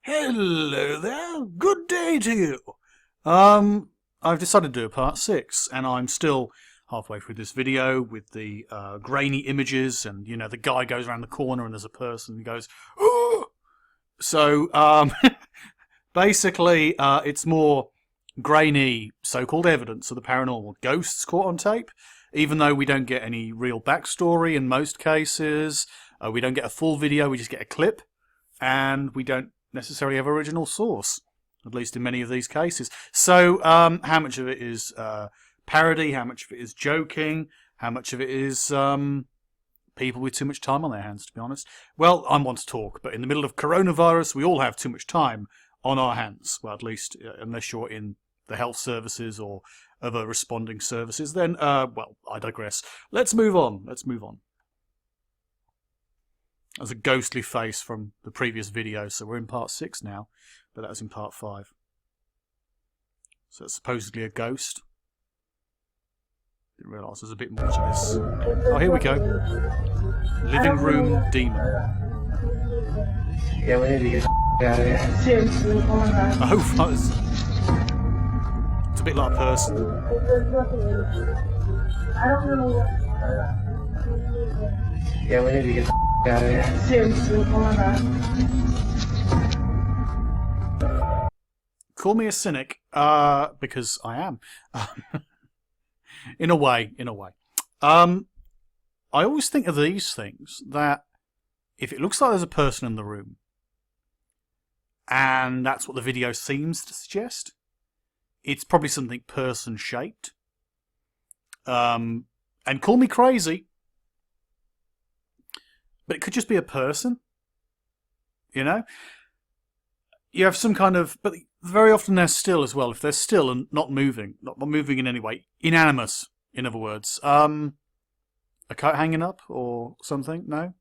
Hello there, good day to you. I've decided to do a part 6, and I'm still halfway through this video with the grainy images, and you know, the guy goes around the corner and there's a person who goes, oh! So, basically, it's more grainy so-called evidence of the paranormal, ghosts caught on tape, even though we don't get any real backstory in most cases. We don't get a full video, we just get a clip, and we don't necessarily have original source, at least in many of these cases. So how much of it is parody, how much of it is joking, how much of it is people with too much time on their hands, to be honest? Well, I'm one to talk, but in the middle of coronavirus, we all have too much time on our hands. Well, at least unless you're in the health services or other responding services, then, well, I digress. Let's move on. There's a ghostly face from the previous video, so we're in part 6 now, but that was in part 5. So it's supposedly a ghost. Didn't realise there's a bit more to this. Oh, here we go. Living room demon. Yeah, we need to get out of here. Seriously, oh my god. Oh, fuzz. It's a bit like a person. I don't know. Yeah, we need to get out of here. Seriously, oh my god. Call me a cynic, because I am. In a way. I always think of these things, that if it looks like there's a person in the room, and that's what the video seems to suggest, it's probably something person-shaped. And call me crazy, but it could just be a person, you know? You have some kind of... But very often they're still as well. If they're still and not moving in any way, inanimate, in other words. A kite hanging up or something? No?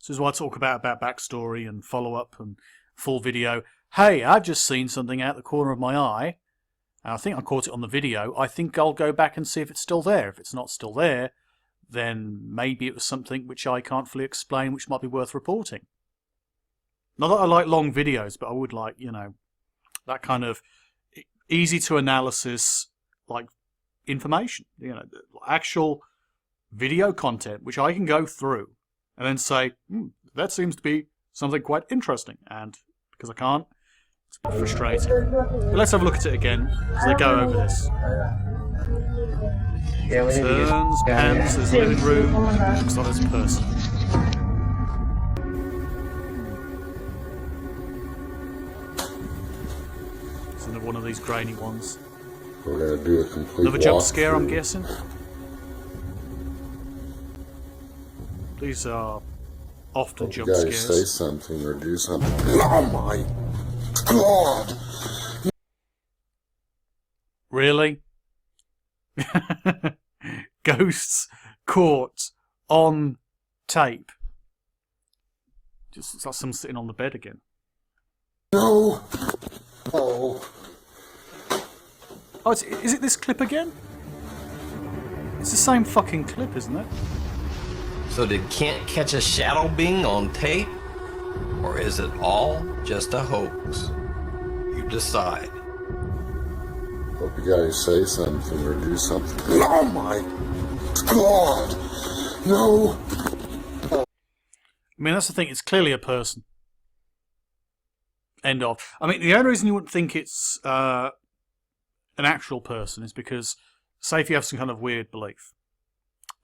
This is why I talk about backstory and follow-up and full video. Hey, I've just seen something out the corner of my eye. I think I caught it on the video. I think I'll go back and see if it's still there. If it's not still there, then maybe it was something which I can't fully explain, which might be worth reporting. Not that I like long videos, but I would like, you know, that kind of easy to analysis, like, information. You know, actual video content, which I can go through and then say, that seems to be something quite interesting. And because I can't, it's a bit frustrating. But let's have a look at it again, as they go over this. Yeah, we need to Turns, pans, there's a living room, looks like there's a person. It's another one of these grainy ones. We're gonna do a complete Another jump walkthrough. scare, I'm guessing. These are often You jump guys scares. say something or do something. Oh my god! Really? Ghosts caught on tape. Just looks like someone sitting on the bed again. No! Oh. Oh, is it this clip again? It's the same fucking clip, isn't it? So did Kent catch a shadow being on tape? Or is it all just a hoax? You decide. Hope you guys say something or do something. Oh my god! No! I mean, that's the thing. It's clearly a person. End of. I mean, the only reason you wouldn't think it's an actual person is because, say if you have some kind of weird belief.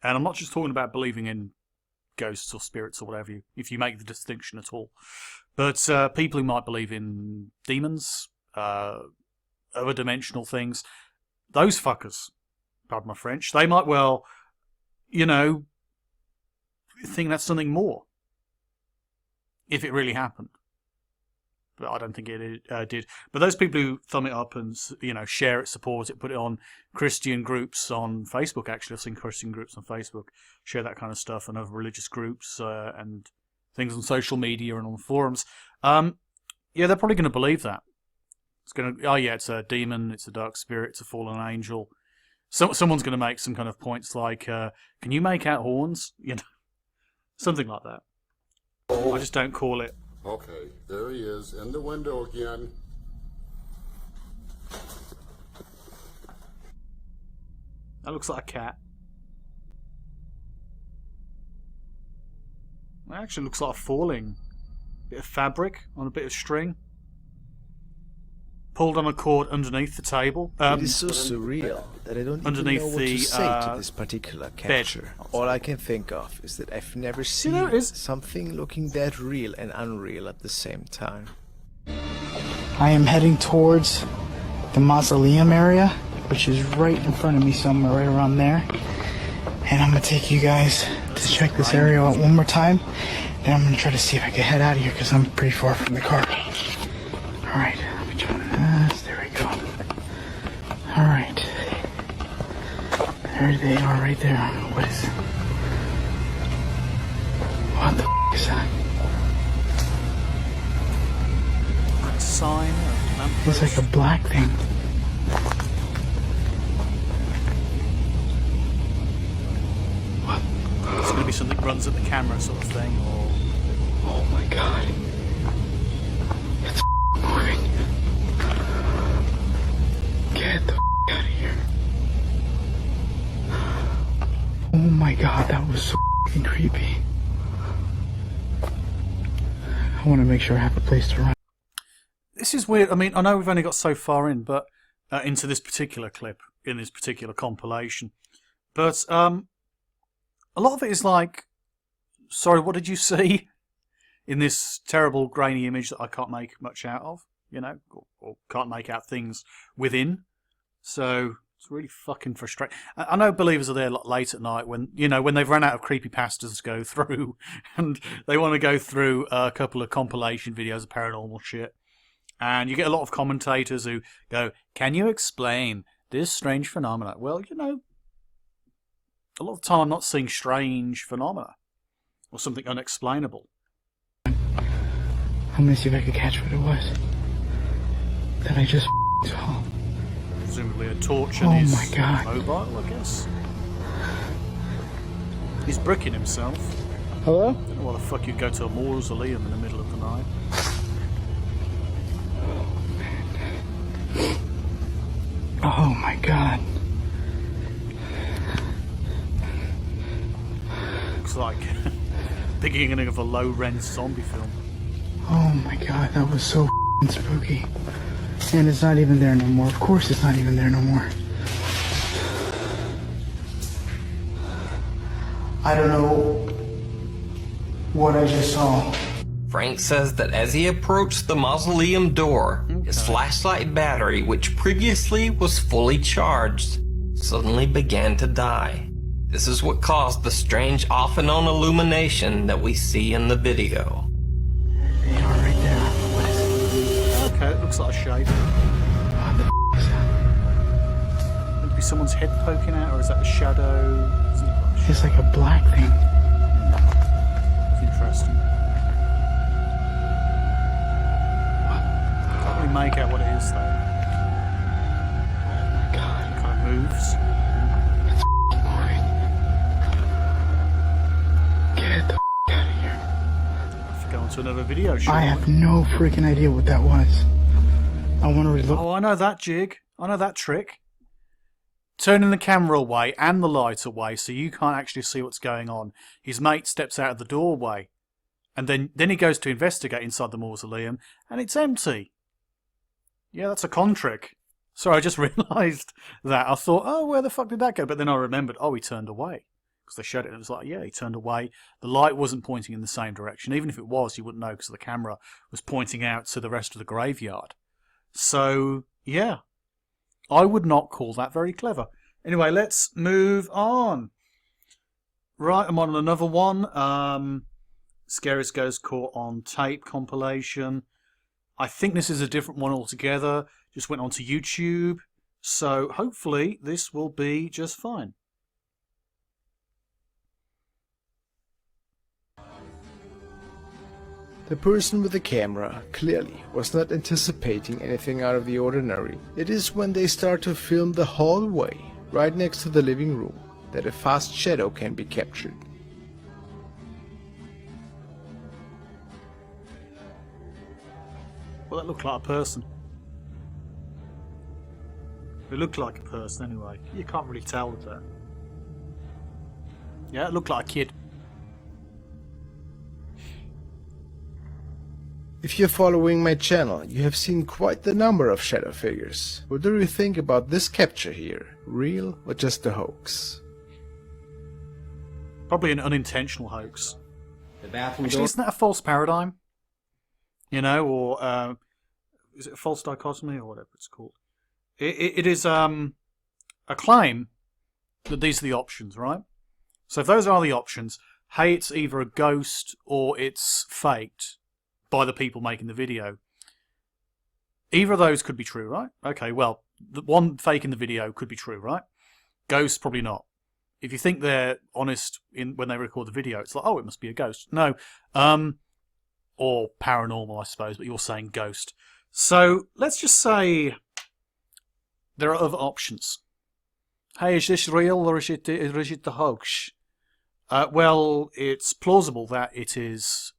And I'm not just talking about believing in ghosts or spirits or whatever, if you make the distinction at all. But people who might believe in demons, other dimensional things, those fuckers, pardon my French, they might well, you know, think that's something more. If it really happened. But I don't think it did. But those people who thumb it up and, you know, share it, support it, put it on Christian groups on Facebook, actually. I've seen Christian groups on Facebook share that kind of stuff, and other religious groups and things on social media and on forums. Yeah, they're probably going to believe that. It's going to, oh yeah, it's a demon, it's a dark spirit, it's a fallen angel. Someone's going to make some kind of points like, can you make out horns? You know, something like that. I just don't call it Okay, there he is, in the window again. That looks like a cat. It actually looks like a falling bit of fabric on a bit of string. Pulled on a cord underneath the table. It is so surreal that I don't even underneath know what the, to say to this particular capture. All I can think of is that I've never seen something looking that real and unreal at the same time. I am heading towards the mausoleum area, which is right in front of me somewhere, right around there. And I'm going to take you guys to check this area out one more time. Then I'm going to try to see if I can head out of here because I'm pretty far from the car. Alright, let me try this. There we go. Alright. There they are right there. What is it? What the f is that? Sign or lamppost? It's like a black thing. What? It's going to be something that runs at the camera sort of thing, or... Oh my god. It's moving. Get the out of here. Oh my god, that was so creepy. I want to make sure I have a place to run. This is weird. I mean, I know we've only got so far in, but into this particular clip, in this particular compilation. But a lot of it is like, sorry, what did you see? In this terrible grainy image that I can't make much out of, you know, or can't make out things within. So it's really fucking frustrating. I know believers are there late at night when, you know, when they've run out of creepypastas to go through and they want to go through a couple of compilation videos of paranormal shit. And you get a lot of commentators who go, can you explain this strange phenomena? Well, you know, a lot of the time I'm not seeing strange phenomena or something unexplainable. I'm gonna see if I can catch what it was that I just saw. Presumably a torch and his my God. mobile, I guess. He's bricking himself. Hello? I don't know why the fuck you'd go to a mausoleum in the middle of the night. Oh my god. Looks like beginning of a low-rent zombie film. Oh my god, that was so spooky. And it's not even there no more. Of course it's not even there no more. I don't know what I just saw. Frank says that as he approached the mausoleum door, his flashlight battery, which previously was fully charged, suddenly began to die. This is what caused the strange off-and-on illumination that we see in the video. They are right there. What is it? Okay, it looks like a shape. What the is that? Could be someone's head poking out, or is that a shadow? It's like a black thing. It's interesting. Can't really make out what it is though. Oh my god. It kind of moves. It's moving. Get the out of here. I have to go on to another video show. I have no freaking idea what that was. I want to relook. Oh, I know that jig. I know that trick. Turning the camera away and the light away so you can't actually see what's going on. His mate steps out of the doorway. And then he goes to investigate inside the mausoleum, and it's empty. Yeah, that's a con trick. Sorry, I just realised that. I thought, oh, where the fuck did that go? But then I remembered, oh, he turned away. Because they showed it, and it was like, yeah, he turned away. The light wasn't pointing in the same direction. Even if it was, you wouldn't know because the camera was pointing out to the rest of the graveyard. So, yeah. I would not call that very clever. Anyway, let's move on. Right, I'm on another one. Scariest Ghost Caught on Tape compilation. I think this is a different one altogether. Just went onto YouTube. So hopefully this will be just fine. The person with the camera clearly was not anticipating anything out of the ordinary. It is when they start to film the hallway right next to the living room that a fast shadow can be captured. Well, that looked like a person. It looked like a person anyway. You can't really tell with that. Yeah, it looked like a kid. If you're following my channel, you have seen quite the number of shadow figures. What do you think about this capture here? Real or just a hoax? Probably an unintentional hoax. The bathroom Actually, door. isn't that a false paradigm? You know, or is it a false dichotomy or whatever it's called? It is a claim that these are the options, right? So if those are the options, hey, it's either a ghost or it's faked by the people making the video. Either of those could be true, right? Okay, well, the one fake in the video could be true, right? Ghost, probably not. If you think they're honest when they record the video, it's like, oh, it must be a ghost. No. Or paranormal, I suppose, but you're saying ghost. So let's just say there are other options. Hey, is this real or is it the hoax? Well, it's plausible that it is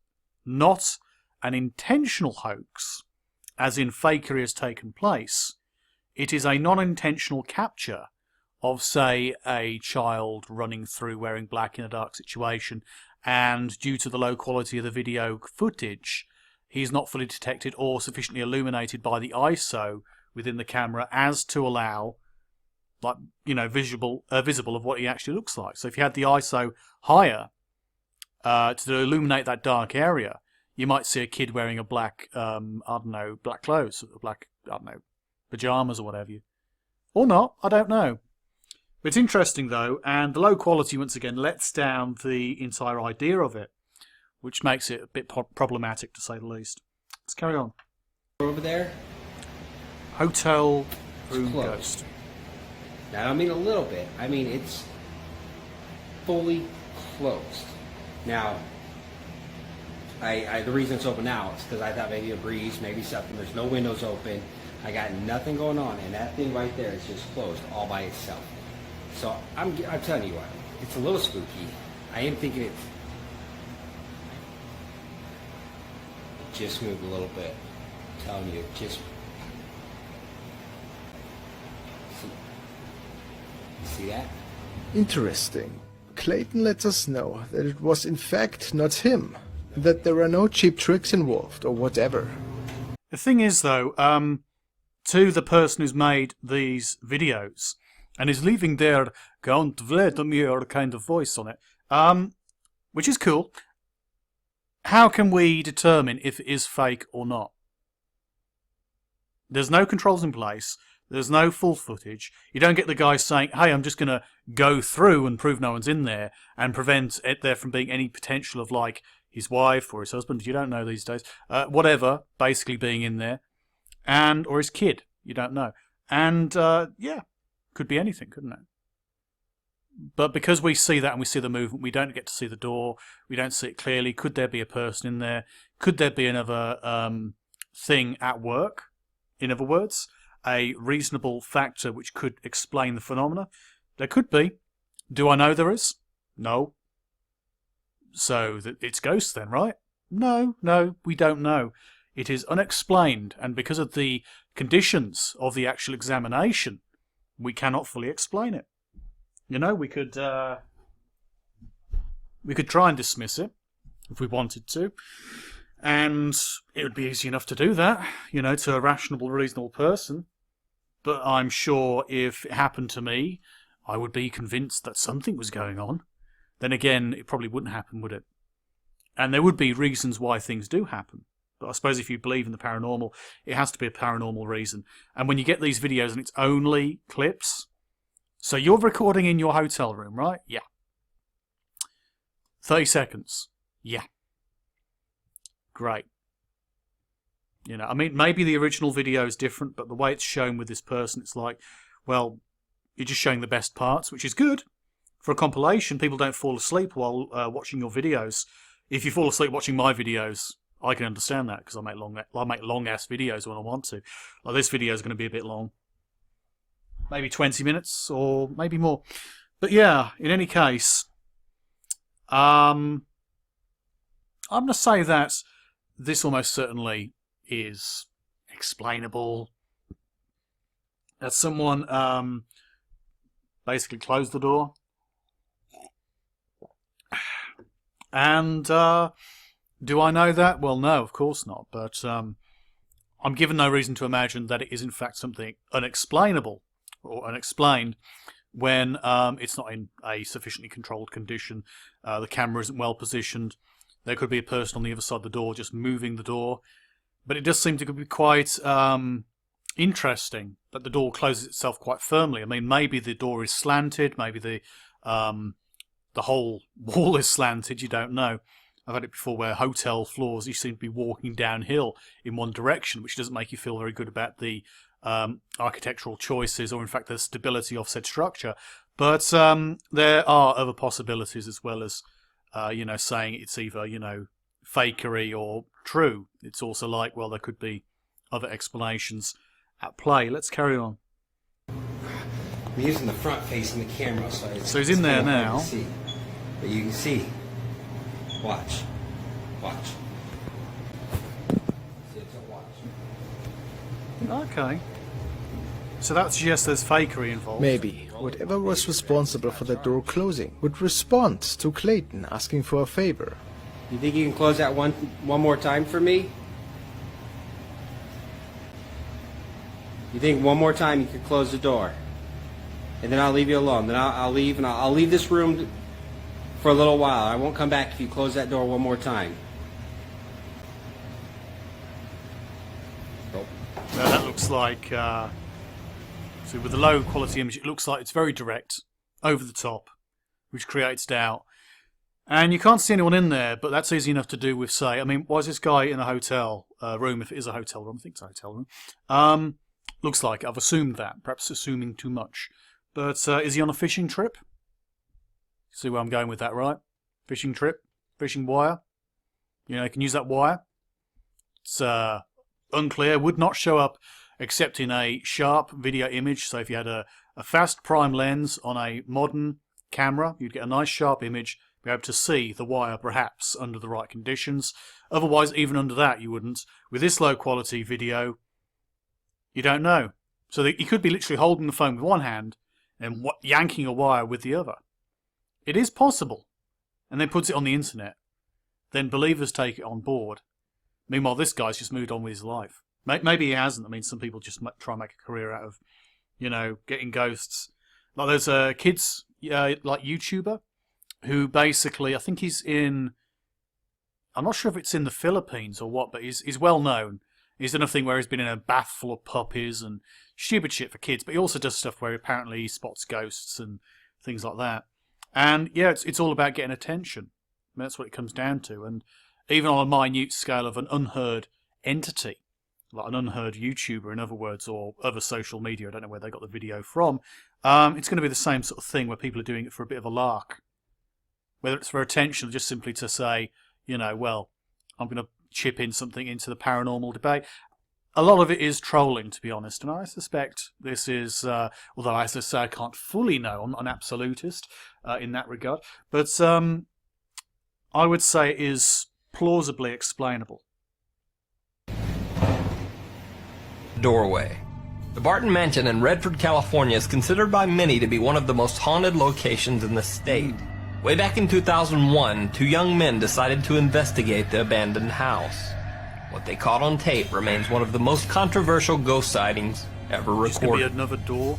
not an intentional hoax, as in fakery has taken place. It is a non-intentional capture of, say, a child running through wearing black in a dark situation, and due to the low quality of the video footage, he's not fully detected or sufficiently illuminated by the ISO within the camera as to allow, like, you know, visible of what he actually looks like. So if you had the ISO higher to illuminate that dark area, you might see a kid wearing a black, I don't know, black clothes, black, I don't know, pajamas or whatever you, or not, I don't know. But it's interesting though, and the low quality once again lets down the entire idea of it, which makes it a bit problematic to say the least. Let's carry on. Over there. Hotel room closed. ghost. Now, I don't mean a little bit. I mean it's fully closed. Now, the reason it's open now is because I thought maybe a breeze, maybe something. There's no windows open. I got nothing going on, and that thing right there is just closed all by itself. So I'm telling you what, it's a little spooky. I am thinking it just moved a little bit. I'm telling you, just see that? Interesting. Clayton lets us know that it was in fact not him, and that there are no cheap tricks involved or whatever. The thing is though, to the person who's made these videos, and is leaving their Count Vladimir kind of voice on it, which is cool. How can we determine if it is fake or not? There's no controls in place. There's no full footage. You don't get the guy saying, hey, I'm just going to go through and prove no one's in there and prevent it there from being any potential of, like, his wife or his husband, you don't know these days, whatever, basically being in there, and or his kid, you don't know. And, yeah, could be anything, couldn't it? But because we see that and we see the movement, we don't get to see the door, we don't see it clearly. Could there be a person in there? Could there be another thing at work? In other words, a reasonable factor which could explain the phenomena? There could be. Do I know there is? No. So it's ghosts then, right? No, we don't know. It is unexplained, and because of the conditions of the actual examination, we cannot fully explain it. You know, we could try and dismiss it if we wanted to, and it would be easy enough to do that, you know, to a rational, reasonable person. But I'm sure if it happened to me, I would be convinced that something was going on. Then again, it probably wouldn't happen, would it? And there would be reasons why things do happen. But I suppose if you believe in the paranormal, it has to be a paranormal reason. And when you get these videos and it's only clips, so you're recording in your hotel room, right? Yeah. 30 seconds. Yeah. Great. You know, I mean, maybe the original video is different, but the way it's shown with this person, it's like, well, you're just showing the best parts, which is good. For a compilation, people don't fall asleep while watching your videos. If you fall asleep watching my videos, I can understand that because I make long-ass videos when I want to. Like this video is going to be a bit long. Maybe 20 minutes or maybe more. But yeah, in any case, I'm going to say that this almost certainly is explainable. That someone basically closed the door. And do I know that? Well, no, of course not. But I'm given no reason to imagine that it is in fact something unexplainable or unexplained when it's not in a sufficiently controlled condition. The camera isn't well positioned. There could be a person on the other side of the door just moving the door. But it does seem to be quite interesting that the door closes itself quite firmly. I mean, maybe the door is slanted, maybe the whole wall is slanted, you don't know. I've had it before where hotel floors, you seem to be walking downhill in one direction, which doesn't make you feel very good about the architectural choices or, in fact, the stability of said structure. But there are other possibilities as well as, saying it's either, fakery or true. It's also like, well, there could be other explanations at play. Let's carry on. I'm using the front facing the camera, so he's in there now. But you can see. Watch. Watch. See, it's a watch. Okay. So that suggests there's fakery involved. Maybe whatever was responsible for the door closing would respond to Clayton asking for a favor. You think you can close that one more time for me? You think one more time you could close the door? And then I'll leave you alone. Then I'll leave, and I'll leave this room for a little while. I won't come back if you close that door one more time. Now that looks like, so with the low quality image, it looks like it's very direct, over the top, which creates doubt. And you can't see anyone in there, but that's easy enough to do with, say, I mean, why is this guy in a hotel room, if it is a hotel room? I think it's a hotel room. Looks like, I've assumed that, perhaps assuming too much. But is he on a fishing trip? See where I'm going with that, right? Fishing trip, fishing wire. You can use that wire. It's unclear, would not show up except in a sharp video image. So if you had a fast prime lens on a modern camera, you'd get a nice sharp image, be able to see the wire perhaps under the right conditions. Otherwise, even under that, you wouldn't. With this low quality video, you don't know. So he could be literally holding the phone with one hand and yanking a wire with the other. It is possible. And then puts it on the internet. Then believers take it on board. Meanwhile, this guy's just moved on with his life. Maybe he hasn't. I mean, some people just try and make a career out of, getting ghosts. Like there's a kids, like YouTuber, who basically, I think he's in, I'm not sure if it's in the Philippines or what, but he's well known. He's done a thing where he's been in a bath full of puppies and stupid shit for kids, but he also does stuff where apparently he spots ghosts and things like that. And yeah, it's all about getting attention. I mean, that's what it comes down to. And even on a minute scale of an unheard entity, like an unheard YouTuber, in other words, or other social media, I don't know where they got the video from, it's going to be the same sort of thing where people are doing it for a bit of a lark. Whether it's for attention or just simply to say, well, I'm going to chip in something into the paranormal debate. A lot of it is trolling, to be honest, and I suspect this is, although as I say, I can't fully know, I'm not an absolutist in that regard, but I would say it is plausibly explainable. Doorway. The Barton Mansion in Redford, California is considered by many to be one of the most haunted locations in the state. Way back in 2001, two young men decided to investigate the abandoned house. What they caught on tape remains one of the most controversial ghost sightings ever recorded. There's going to be another door.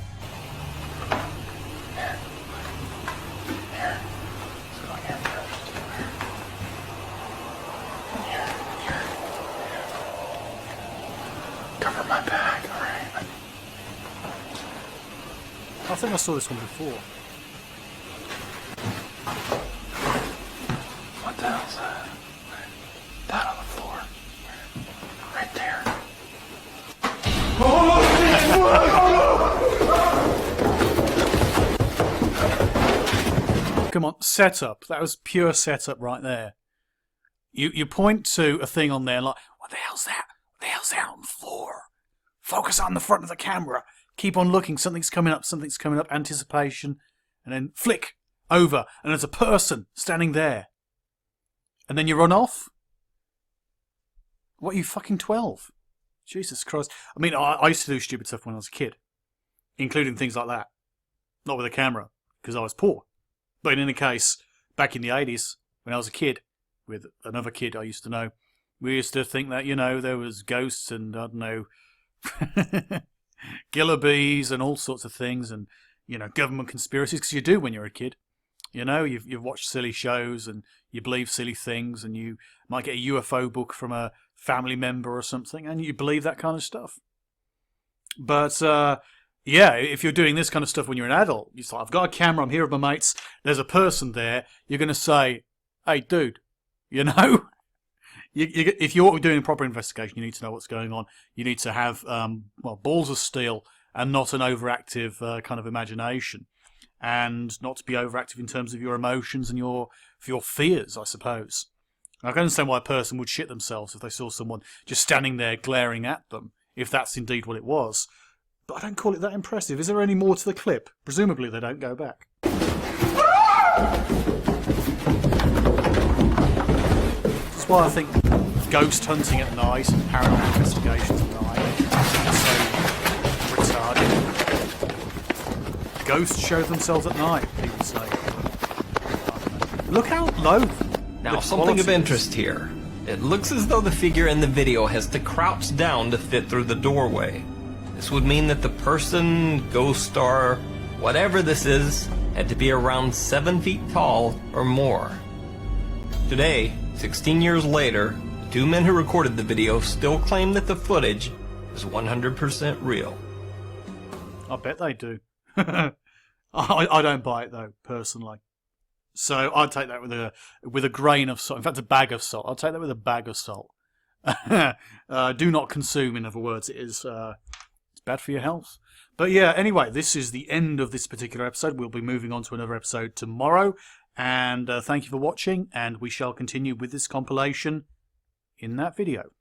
Cover my back, alright. I think I saw this one before. What the hell's that? That on the floor. Right there. Come on, setup. That was pure setup right there. You point to a thing on there like, what the hell's that? What the hell's that on the floor? Focus on the front of the camera. Keep on looking. Something's coming up. Something's coming up. Anticipation. And then flick over. And there's a person standing there. And then you run off? What, are you fucking 12? Jesus Christ. I mean, I used to do stupid stuff when I was a kid, including things like that. Not with a camera, because I was poor. But in any case, back in the 80s, when I was a kid, with another kid I used to know, we used to think that, there was ghosts and, I don't know, Gillibees and all sorts of things and, government conspiracies, because you do when you're a kid. You've watched silly shows and you believe silly things and you might get a UFO book from a family member or something and you believe that kind of stuff. But, if you're doing this kind of stuff when you're an adult, it's like, I've got a camera, I'm here with my mates, there's a person there, you're going to say, hey, dude, if you're doing a proper investigation, you need to know what's going on. You need to have, balls of steel and not an overactive kind of imagination. And not to be overactive in terms of your emotions and your fears, I suppose. I can understand why a person would shit themselves if they saw someone just standing there glaring at them, if that's indeed what it was. But I don't call it that impressive. Is there any more to the clip? Presumably they don't go back. That's why I think ghost hunting at night and paranormal investigations at night are so retarded. Ghosts show themselves at night, people say. Look how low. Now, something of interest here. It looks as though the figure in the video has to crouch down to fit through the doorway. This would mean that the person, ghost, or whatever this is, had to be around 7 feet tall or more. Today, 16 years later, the two men who recorded the video still claim that the footage is 100% real. I bet they do. I don't buy it though, personally. So I'd take that with a grain of salt. In fact, a bag of salt. I'd take that with a bag of salt. Do not consume, in other words. It's bad for your health. But yeah, anyway, this is the end of this particular episode. We'll be moving on to another episode tomorrow. And thank you for watching. And we shall continue with this compilation in that video.